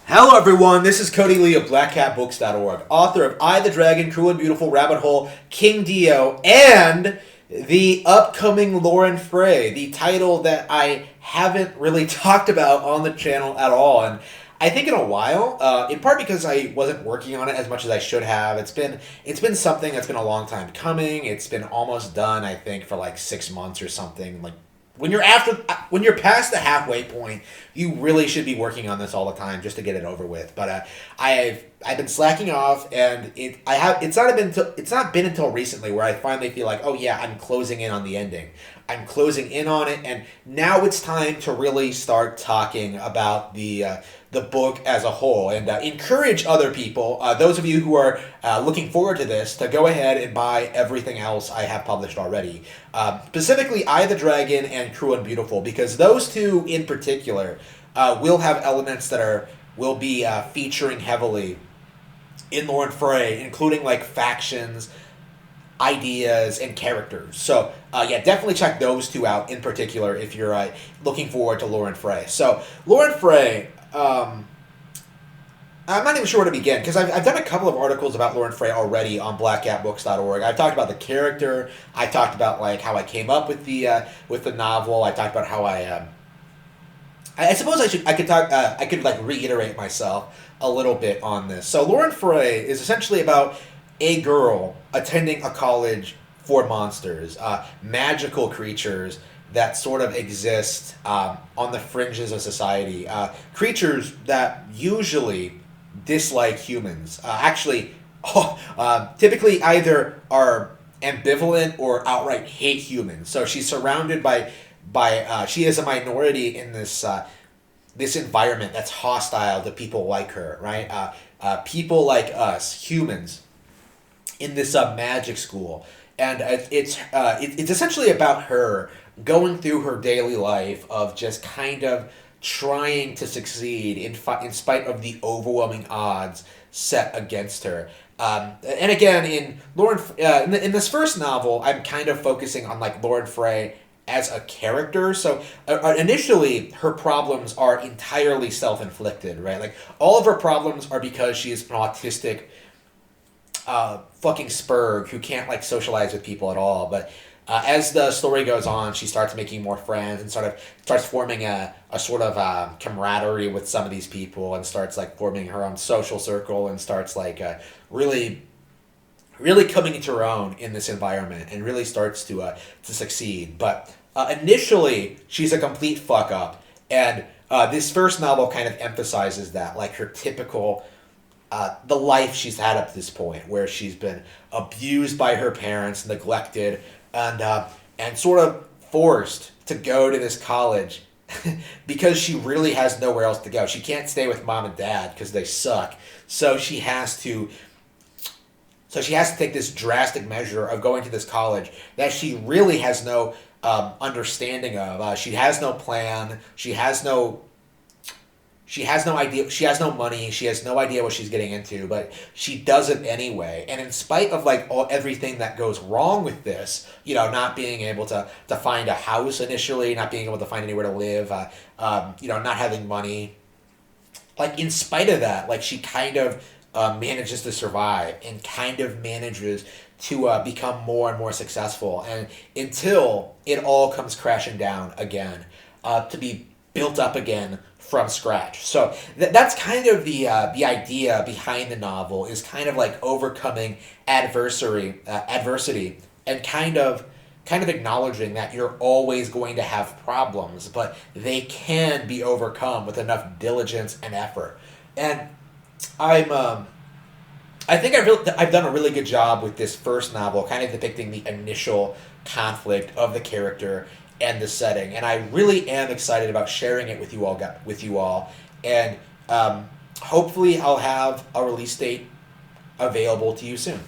Hello everyone, this is Cody Lee of BlackCatBooks.org, author of I the Dragon, Cruel and Beautiful, Rabbit Hole, King Dio, and the upcoming Lauren Frey, the title that I haven't really talked about on the channel at all, and I think in a while, in part because I wasn't working on it as much as I should have. It's been something that's been a long time coming. It's been almost done, I think, for like 6 months or something. Like when you're past the halfway point, you really should be working on this all the time just to get it over with. But I've been slacking off, and it's not been until recently where I finally feel like, oh yeah, I'm closing in on the ending. I'm closing in on it, and now it's time to really start talking about the book as a whole, and encourage other people, those of you who are looking forward to this, to go ahead and buy everything else I have published already. Specifically, I the Dragon and Cruel and Beautiful, because those two in particular will have elements that will be featuring heavily in Lauren Frey, including like factions, ideas, and characters. So yeah, definitely check those two out in particular if you're looking forward to Lauren Frey. So Lauren Frey, I'm not even sure where to begin, because I've done a couple of articles about Lauren Frey already on blackcatbooks.org. I've talked about the character. I talked about like how I came up with the novel. I talked about how I suppose I could like reiterate myself a little bit on this. So Lauren Frey is essentially about a girl attending a college for monsters, magical creatures that sort of exist on the fringes of society. Creatures that usually dislike humans. Typically either are ambivalent or outright hate humans. So she's surrounded by she is a minority in this environment that's hostile to people like her, right? People like us, humans, in this magic school, and it's essentially about her going through her daily life of just kind of trying to succeed in spite of the overwhelming odds set against her. And again, in this first novel, I'm kind of focusing on like Lauren Frey as a character. So initially, her problems are entirely self-inflicted, right? Like all of her problems are because she is an autistic fucking spurg who can't like socialize with people at all. But as the story goes on, she starts making more friends and sort of starts forming a sort of camaraderie with some of these people, and starts like forming her own social circle, and starts like really coming into her own in this environment, and really starts to succeed. But initially, she's a complete fuck up, and this first novel kind of emphasizes that, like her typical the life she's had up to this point, where she's been abused by her parents, neglected, and sort of forced to go to this college because she really has nowhere else to go. She can't stay with mom and dad because they suck. So she has to take this drastic measure of going to this college that she really has no understanding of. She has no plan. She has no idea. She has no money. She has no idea what she's getting into, but she does it anyway. And in spite of like everything that goes wrong with this, not being able to find a house initially, not being able to find anywhere to live, not having money, like in spite of that, like she kind of manages to survive and kind of manages to become more and more successful, and until it all comes crashing down again, to be built up again from scratch. So that's kind of the idea behind the novel, is kind of like overcoming adversity, and kind of acknowledging that you're always going to have problems, but they can be overcome with enough diligence and effort. And I think I've done a really good job with this first novel, kind of depicting the initial conflict of the character and the setting, and I really am excited about sharing it with you all, and hopefully I'll have a release date available to you soon.